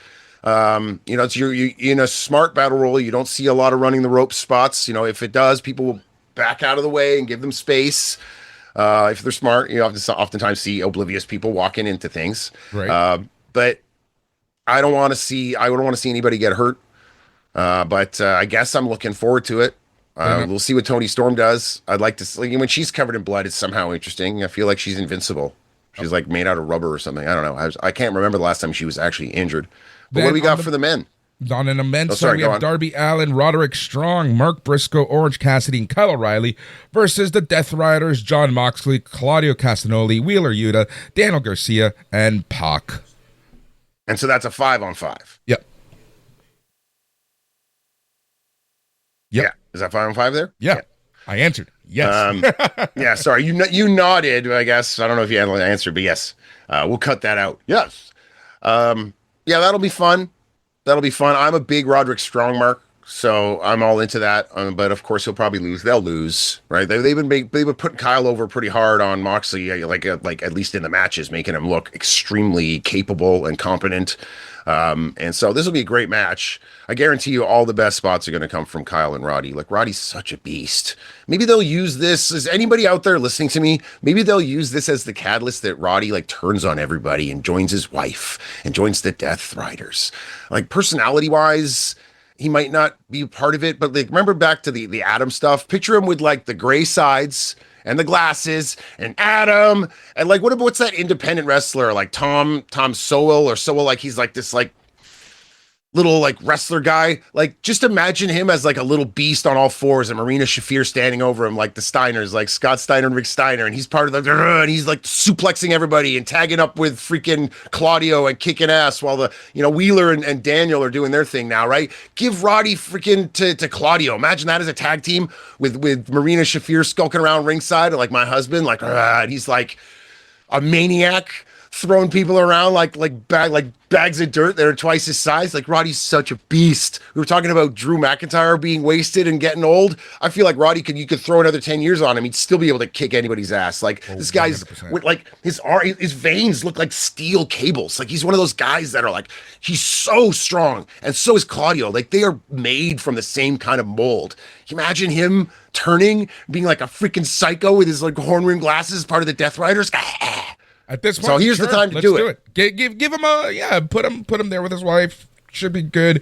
It's you in a smart battle royal. You don't see a lot of running the rope spots. If it does, people will back out of the way and give them space. If they're smart, you oftentimes see oblivious people walking into things. Right. But I don't want to see anybody get hurt. But I guess I'm looking forward to it. We'll see what Toni Storm does. I'd like to see when she's covered in blood. It's somehow interesting. I feel like she's invincible. She's like made out of rubber or something. I don't know. I can't remember the last time she was actually injured. But Then what do we got for the men? On an immense sorry, we go have on. Darby Allin, Roderick Strong, Mark Briscoe, Orange Cassidy, and Kyle O'Reilly versus the Death Riders, John Moxley, Claudio Castagnoli, Wheeler Yuta, Daniel Garcia, and Pac. And so that's a 5-on-5. Yep. Yep. Yeah. Is that 5-on-5 there? Yeah. I answered. Yes. Yeah. Sorry. You nodded, I guess. I don't know if you had an answer, but yes. We'll cut that out. Yes. Yeah, that'll be fun. I'm a big Roderick Strong mark, so I'm all into that. But of course, he'll probably lose. They'll lose, right? They've been putting Kyle over pretty hard on Moxley, like at least in the matches, making him look extremely capable and competent. And so this will be a great match. I guarantee you all the best spots are going to come from Kyle and Roddy. Like, Roddy's such a beast. Maybe they'll use this. Is anybody out there listening to me? Maybe they'll use this as the catalyst that Roddy like turns on everybody and joins his wife and joins the Death Riders. Like, personality wise, he might not be part of it, but like, remember back to the Adam stuff? Picture him with like the gray sides and the glasses and Adam and like what's that independent wrestler like Tom Sowell or Sowell, like he's like this like little like wrestler guy. Like, just imagine him as like a little beast on all fours and Marina Shafir standing over him like the Steiners, like Scott Steiner and Rick Steiner, and he's part of the and he's like suplexing everybody and tagging up with freaking Claudio and kicking ass while the Wheeler and Daniel are doing their thing now, right? Give Roddy freaking to Claudio. Imagine that as a tag team with Marina Shafir skulking around ringside, like my husband, like and he's like a maniac throwing people around like bags of dirt that are twice his size. Like, Roddy's such a beast. We were talking about Drew McIntyre being wasted and getting old. I feel like Roddy you could throw another 10 years on him, he'd still be able to kick anybody's ass. Like, this guy's with like his veins look like steel cables. Like, he's one of those guys that are like, he's so strong, and so is Claudio. Like, they are made from the same kind of mold. Can you imagine him turning, being like a freaking psycho with his like horn rimmed glasses, part of the Death Riders? At this point, so here's the time to let's do it. Give him put him there with his wife. Should be good.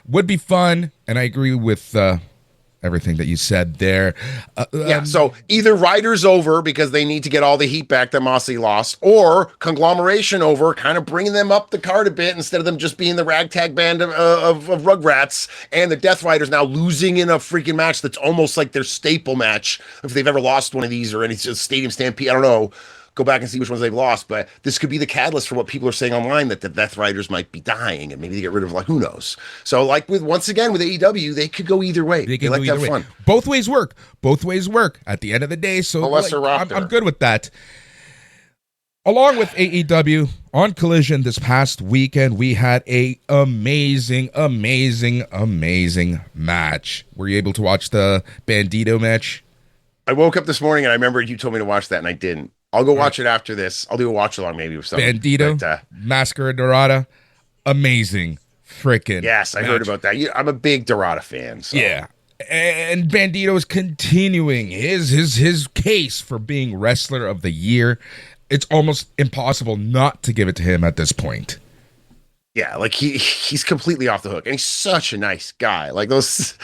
Would be fun. And I agree with everything that you said there. So either Riders over because they need to get all the heat back that Moxley lost, or Conglomeration over, kind of bringing them up the card a bit instead of them just being the ragtag band of Rugrats, and the Death Riders now losing in a freaking match that's almost like their staple match if they've ever lost one of these or any Stadium Stampede. I don't know. Go back and see which ones they've lost, but this could be the catalyst for what people are saying online, that the Death Riders might be dying and maybe they get rid of, like, who knows. So like once again with AEW, they could go either way. They like to have fun. Both ways work at the end of the day. So I'm good with that. Along with AEW, on Collision this past weekend, we had a amazing match. Were you able to watch the Bandito match? I woke up this morning and I remember you told me to watch that and I didn't. I'll go watch it after this. I'll do a watch along maybe with something. Bandito, Mascara Dorada, amazing freaking. Yes, I heard about that. I'm a big Dorada fan. So. Yeah, and Bandito is continuing his case for being Wrestler of the Year. It's almost impossible not to give it to him at this point. Yeah, like he's completely off the hook, and he's such a nice guy. Like those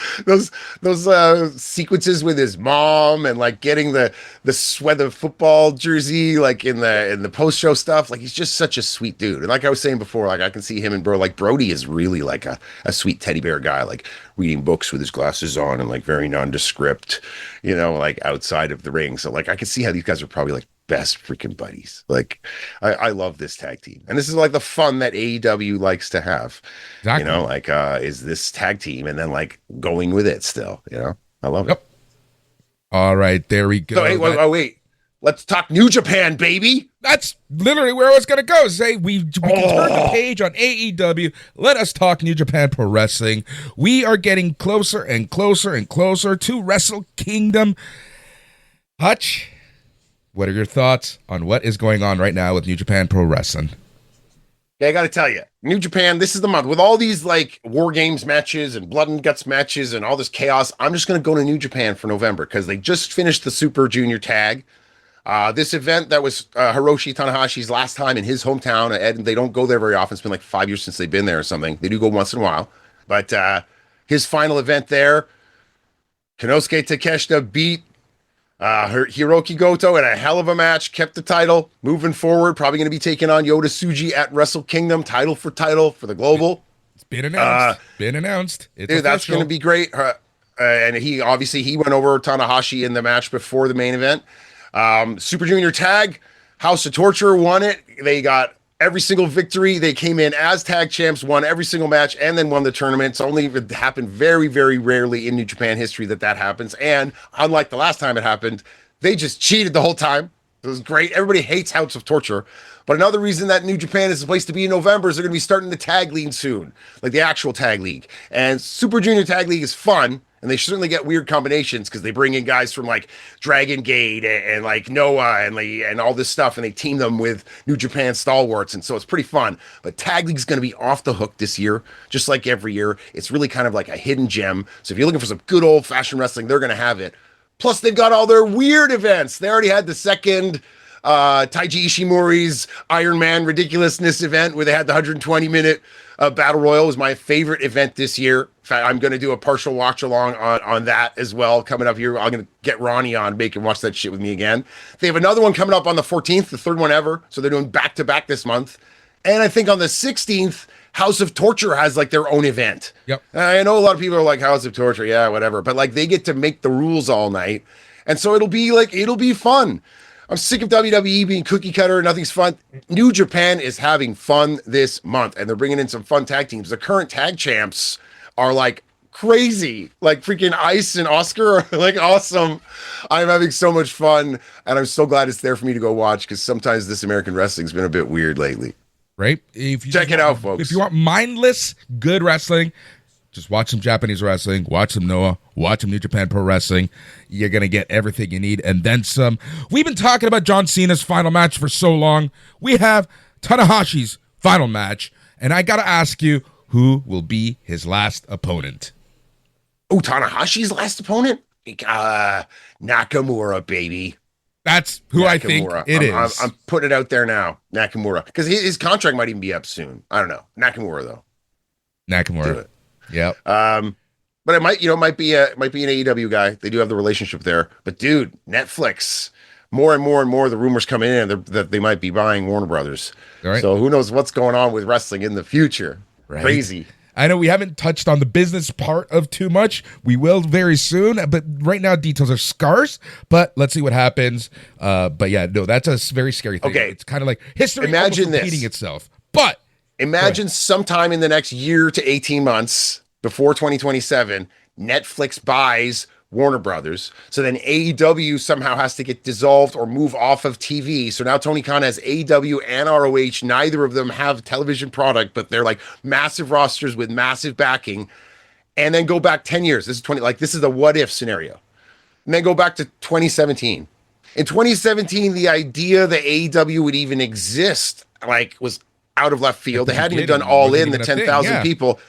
sequences with his mom, and like getting the sweater football jersey, like in the post show stuff. Like, he's just such a sweet dude. And like I was saying before, like I can see him and Brody is really like a sweet teddy bear guy, like reading books with his glasses on and like very nondescript, like outside of the ring. So like I can see how these guys are probably like best freaking buddies. Like, I love this tag team, and this is like the fun that AEW likes to have. Exactly. Is this tag team, and then like going with it still. I love it. All right, there we go. So, hey, wait. Let's talk New Japan, baby. That's literally where I was going to go. Say we can turn the page on AEW. Let us talk New Japan Pro Wrestling. We are getting closer and closer and closer to Wrestle Kingdom. Hutch, what are your thoughts on what is going on right now with New Japan Pro Wrestling? Yeah, I got to tell you, New Japan, this is the month with all these like War Games matches and Blood and Guts matches and all this chaos. I'm just going to go to New Japan for November because they just finished the Super Junior tag. This event that was Hiroshi Tanahashi's last time in his hometown, and they don't go there very often. It's been like 5 years since they've been there or something. They do go once in a while. But his final event there, Konosuke Takeshita beat Hiroki Goto in a hell of a match, kept the title. Moving forward, probably going to be taking on Yota Tsuji at Wrestle Kingdom, title for the global. It's been announced. It's dude, that's going to be great. And he went over Tanahashi in the match before the main event. Super Junior Tag, House of Torture won it. They got every single victory. They came in as tag champs, won every single match, and then won the tournament. It's only happened very, very rarely in New Japan history that happens. And unlike the last time it happened, they just cheated the whole time. It was great. Everybody hates House of Torture. But another reason that New Japan is the place to be in November is they're going to be starting the tag league soon, like the actual tag league. And Super Junior Tag League is fun. And they certainly get weird combinations because they bring in guys from like Dragon Gate and like Noah and all this stuff, and they team them with New Japan stalwarts, and so it's pretty fun. But Tag League's going to be off the hook this year, just like every year. It's really kind of like a hidden gem. So if you're looking for some good old-fashioned wrestling, they're going to have it. Plus, they've got all their weird events. They already had the second Taiji Ishimori's Iron Man ridiculousness event where they had the 120-minute Battle Royal. Was my favorite event this year. In fact, I'm going to do a partial watch along on that as well coming up here. I'm going to get Ronnie on, make him watch that shit with me again. They have another one coming up on the 14th, the third one ever. So they're doing back-to-back this month. And I think on the 16th, House of Torture has like their own event. Yep. I know a lot of people are like, House of Torture, yeah, whatever. But like they get to make the rules all night. And so it'll be fun. I'm sick of WWE being cookie cutter. Nothing's fun. New Japan is having fun this month, and they're bringing in some fun tag teams. The current tag champs are like crazy. Like freaking Ice and Oscar are like awesome. I'm having so much fun, and I'm so glad it's there for me to go watch because sometimes this American wrestling's been a bit weird lately. Right? If you Check it out, folks. If you want mindless, good wrestling, just watch some Japanese wrestling, watch some Noah, watch some New Japan Pro Wrestling. You're going to get everything you need and then some. We've been talking about John Cena's final match for so long. We have Tanahashi's final match, and I got to ask you, who will be his last opponent? Oh, Tanahashi's last opponent? Nakamura, baby. That's who Nakamura. I think it is. I'm putting it out there now, Nakamura. Because his contract might even be up soon. I don't know. Nakamura, though. Nakamura. Yep. But it might be an AEW guy. They do have the relationship there. But dude, Netflix, more and more the rumors coming in that they might be buying Warner Brothers. Right. So who knows what's going on with wrestling in the future? Right. Crazy. I know we haven't touched on the business part of too much. We will very soon, but right now details are scarce. But let's see what happens. But yeah, no, that's a very scary thing. Okay. It's kind of like history imagine repeating itself. But imagine sometime in the next year to 18 months before 2027, Netflix buys Warner Brothers. So then AEW somehow has to get dissolved or move off of TV. So now Tony Khan has AEW and ROH. Neither of them have television product, but they're like massive rosters with massive backing. And then go back 10 years. This is a what if scenario. And then go back to 2017. In 2017, the idea that AEW would even exist was out of left field. They hadn't even done All In, the 10,000 people.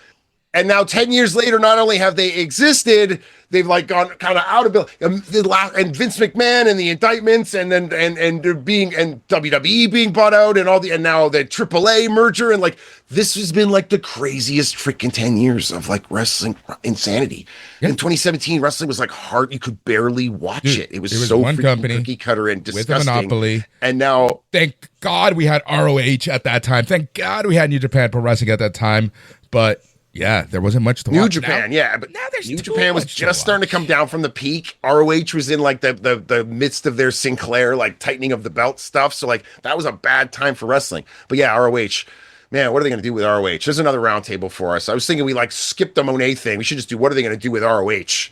And now 10 years later, not only have they existed, they've gone kind of out of bill. And Vince McMahon and the indictments and WWE being bought out and now the AAA merger and this has been the craziest freaking 10 years of wrestling insanity. Yeah. In 2017, wrestling was hard. You could barely watch it. It was so one freaking company cookie cutter and disgusting. With a monopoly. And now, thank God we had ROH at that time. Thank God we had New Japan Pro Wrestling at that time. But yeah, there wasn't much to watch. New Japan, but now there's New Japan was just starting to come down from the peak. ROH was in the midst of their Sinclair tightening of the belt stuff. So that was a bad time for wrestling. But yeah, ROH, man, what are they going to do with ROH? There's another roundtable for us. I was thinking we skip the Monet thing. We should just do what are they going to do with ROH?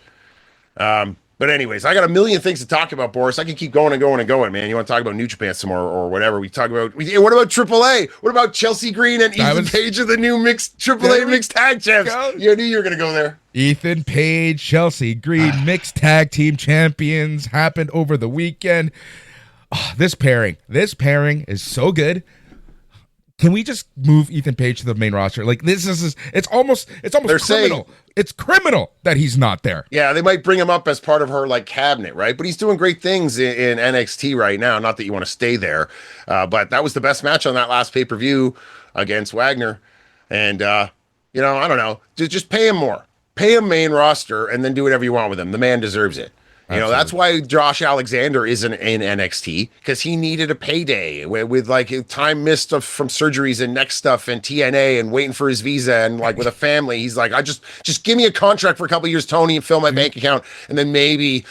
But anyways, I got a million things to talk about, Boris. I can keep going and going and going, man. You want to talk about New Japan some more or whatever? We talk about. What about AAA? What about Chelsea Green and Ethan Page of the new AAA mixed tag champs? You knew you were going to go there. Ethan Page, Chelsea Green, mixed tag team champions happened over the weekend. Oh, this pairing is so good. Can we just move Ethan Page to the main roster? Like this is it's almost They're criminal. It's criminal that he's not there. Yeah, they might bring him up as part of her like cabinet, right? But he's doing great things in NXT right now. Not that you want to stay there, but that was the best match on that last pay-per-view against Wagner. And I don't know, just pay him more, pay him main roster, and then do whatever you want with him. The man deserves it. Absolutely. That's why Josh Alexander isn't in NXT, because he needed a payday with like time missed from surgeries and neck stuff and TNA and waiting for his visa and like with a family. He's like, just give me a contract for a couple of years, Tony, and fill my bank account, and then maybe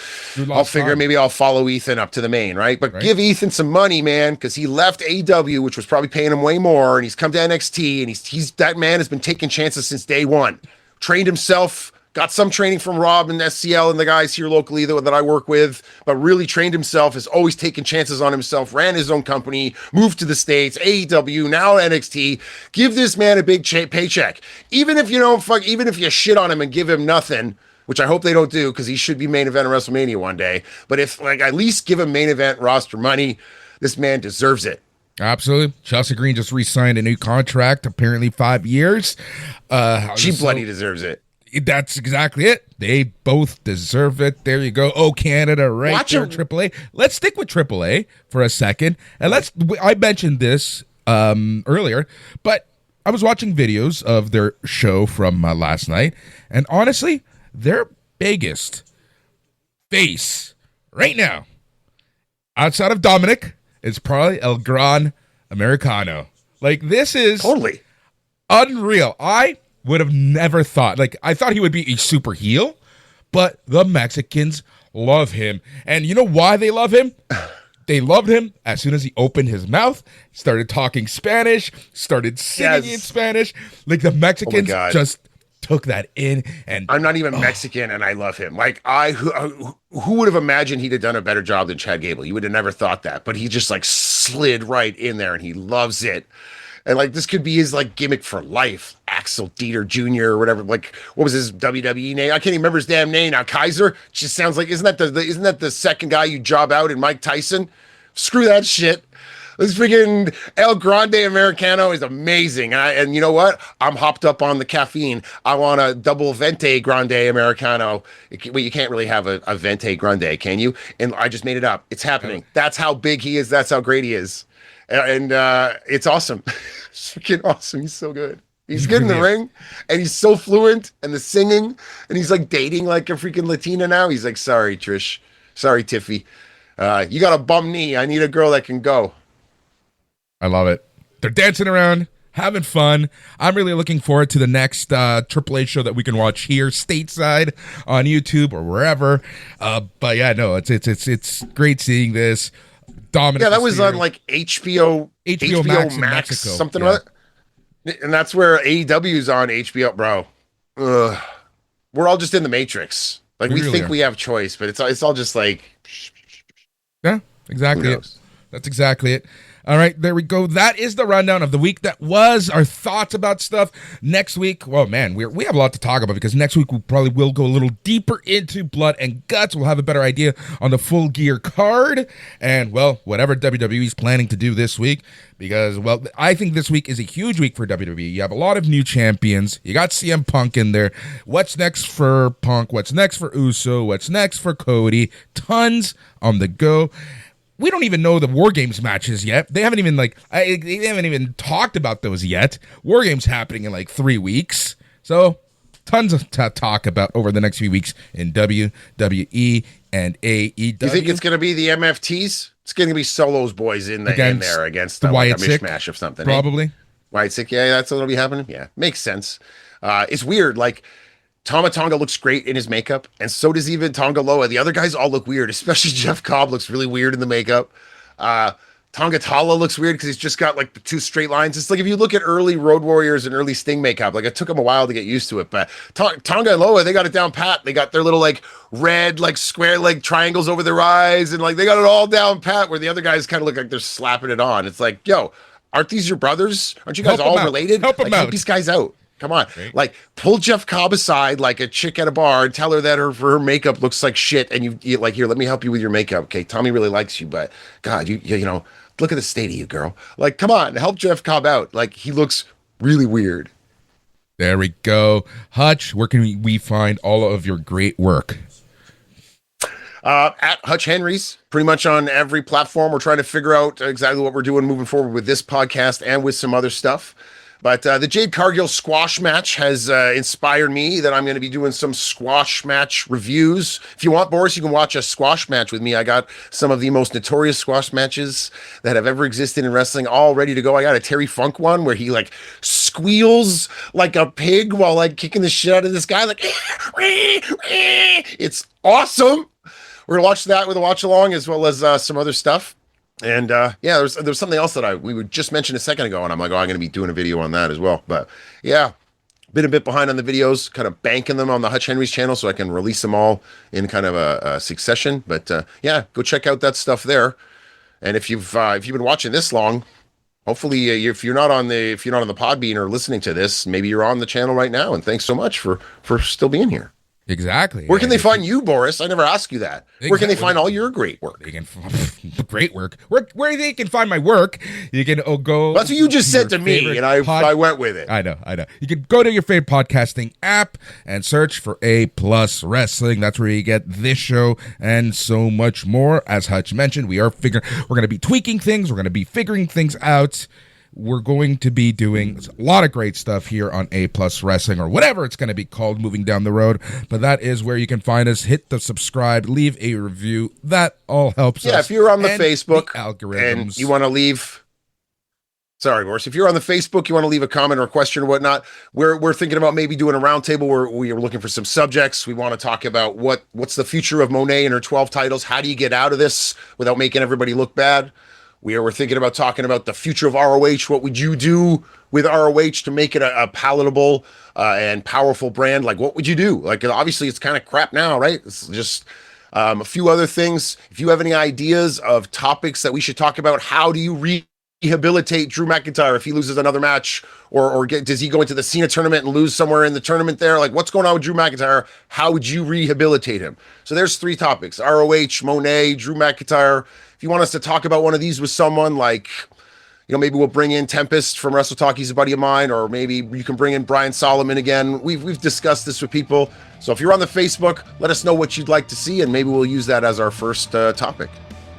I'll follow Ethan up to the main, right? But give Ethan some money, man, because he left AEW, which was probably paying him way more, and he's come to NXT, and he's that man has been taking chances since day one, trained himself. Got some training from Rob and SCL and the guys here locally that I work with, but really trained himself, has always taken chances on himself, ran his own company, moved to the States, AEW, now NXT. Give this man a big paycheck. Even if even if you shit on him and give him nothing, which I hope they don't do because he should be main event of WrestleMania one day. But if at least give him main event roster money, this man deserves it. Absolutely. Chelsea Green just re-signed a new contract, apparently 5 years. She bloody deserves it. That's exactly it. They both deserve it. There you go. Oh, Canada, right Watch there, AAA. Let's stick with AAA for a second. And I mentioned this earlier, but I was watching videos of their show from last night, and honestly, their biggest face right now, outside of Dominic, is probably El Gran Americano. Like, this is totally unreal. I would have never thought. Like, I thought he would be a super heel, but the Mexicans love him. And you know why they love him? They loved him as soon as he opened his mouth, started talking Spanish, stared singing in Spanish. Like, the Mexicans just took that in. And I'm not even Mexican, and I love him. Like, who would have imagined he'd have done a better job than Chad Gable? You would have never thought that. But he just, like, slid right in there, and he loves it. And like this could be his like gimmick for life. Axel Dieter Jr. or whatever. Like, what was his WWE name? I can't even remember his damn name now. Kaiser. Just sounds like isn't that the second guy you job out in Mike Tyson? Screw that shit. This freaking El Grande Americano is amazing. And you know what? I'm hopped up on the caffeine. I want a double Vente Grande Americano. Well, you can't really have a Vente Grande, can you? And I just made it up. It's happening. That's how big he is. That's how great he is. And it's awesome. It's freaking awesome. He's so good. He's good in the ring, and he's so fluent, and the singing, and he's like dating like a freaking Latina now. He's like, sorry, Trish. Sorry, Tiffy. You got a bum knee. I need a girl that can go. I love it. They're dancing around, having fun. I'm really looking forward to the next AAA show that we can watch here stateside on YouTube or wherever. But yeah, no, it's great seeing this. Dominant. Yeah, that was on like HBO Max something like that. And that's where AEW's on HBO, bro. We're all just in the Matrix. Like we really think we have choice, but it's all just like yeah, exactly it. That's exactly it. All right, there we go. That is the rundown of the week that was, our thoughts about stuff. Next week, well, man, we have a lot to talk about because next week we probably will go a little deeper into Blood and Guts. We'll have a better idea on the Full Gear card and, well, whatever WWE is planning to do this week because, well, I think this week is a huge week for WWE. You have a lot of new champions. You got CM Punk in there. What's next for Punk? What's next for Uso? What's next for Cody? Tons on the go. We don't even know the War Games matches yet. They haven't even talked about those yet. War Games happening in like 3 weeks. So tons to talk about over the next few weeks in WWE and AEW. You think it's going to be the MFTs? It's going to be Solo's boys in there against the like a mishmash of something. Probably. Wyatt Sick, yeah, that's what'll be happening. Yeah, makes sense. It's weird, like Tama Tonga looks great in his makeup, and so does even Tonga Loa. The other guys all look weird, especially Jeff Cobb looks really weird in the makeup. Tonga Tala looks weird because he's just got like the two straight lines. It's like if you look at early Road Warriors and early Sting makeup, like it took them a while to get used to it. But Tonga and Loa, they got it down pat. They got their little like red, like square, like triangles over their eyes, and like they got it all down pat. Where the other guys kind of look like they're slapping it on. It's like, yo, aren't these your brothers? Aren't you guys all related? Help them out. Help these guys out. Come on, like pull Jeff Cobb aside like a chick at a bar and tell her that her makeup looks like shit. And you like, here, let me help you with your makeup. Okay, Tommy really likes you, but God, you know, look at the state of you, girl. Like, come on, help Jeff Cobb out. Like, he looks really weird. There we go. Hutch, where can we find all of your great work? At Hutch Henry's, pretty much on every platform. We're trying to figure out exactly what we're doing moving forward with this podcast and with some other stuff. But the Jade Cargill squash match has inspired me that I'm going to be doing some squash match reviews. If you want, Boris, you can watch a squash match with me. I got some of the most notorious squash matches that have ever existed in wrestling all ready to go. I got a Terry Funk one where he like squeals like a pig while like kicking the shit out of this guy. Like, it's awesome. We're gonna watch that with a watch along as well as some other stuff. And there's something else that we would just mention a second ago, and I'm like, I'm gonna be doing a video on that as well. But yeah, been a bit behind on the videos, kind of banking them on the Hutch Henry's channel so I can release them all in kind of a succession. But go check out that stuff there. And if you've been watching this long, hopefully if you're not on the Podbean or listening to this, maybe you're on the channel right now. And thanks so much for still being here. Exactly. Where can they find you, Boris? I never asked you that. Exactly. Where can they find all your great work? They can great work. Where they can find my work, you can go. That's what you just said to me, and I went with it. I know. You can go to your favorite podcasting app and search for A+ Wrestling. That's where you get this show and so much more. As Hutch mentioned, we're going to be tweaking things. We're going to be figuring things out. We're going to be doing a lot of great stuff here on A+ Wrestling, or whatever it's going to be called moving down the road. But that is where you can find us. Hit the subscribe, leave a review. That all helps us. Yeah, if you're on the Facebook algorithms, and you want to leave... Sorry, Boris. If you're on the Facebook, you want to leave a comment or a question or whatnot, we're thinking about maybe doing a roundtable where we are looking for some subjects. We want to talk about what's the future of Monet and her 12 titles. How do you get out of this without making everybody look bad? We're thinking about talking about the future of ROH. What would you do with ROH to make it a palatable and powerful brand? Like, what would you do? Like, obviously, it's kind of crap now, right? It's just a few other things. If you have any ideas of topics that we should talk about, how do you rehabilitate Drew McIntyre if he loses another match? Or does he go into the Cena tournament and lose somewhere in the tournament there? Like, what's going on with Drew McIntyre? How would you rehabilitate him? So there's 3 topics: ROH, Monet, Drew McIntyre. If you want us to talk about one of these with someone, like, maybe we'll bring in Tempest from Wrestle Talk. He's a buddy of mine. Or maybe you can bring in Brian Solomon again. We've discussed this with people. So if you're on the Facebook, let us know what you'd like to see, and maybe we'll use that as our first topic.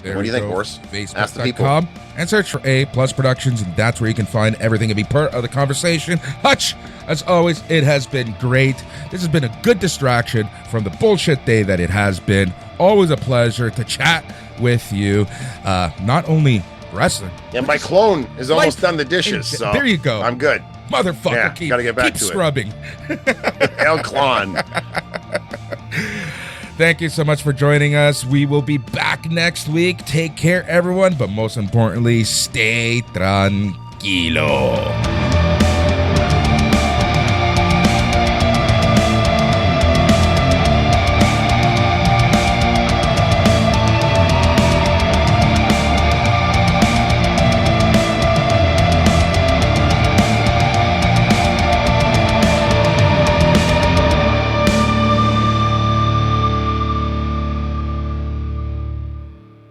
What do you think, Boris? Facebook.com and search for A+ Productions, and that's where you can find everything and be part of the conversation. Hutch, as always, it has been great. This has been a good distraction from the bullshit day that it has been. Always a pleasure to chat with you. Not only wrestling. And my clone is almost done the dishes. So there you go. I'm good. Motherfucker, gotta get back keep to scrubbing. El Clon. Thank you so much for joining us. We will be back next week. Take care, everyone. But most importantly, stay tranquilo.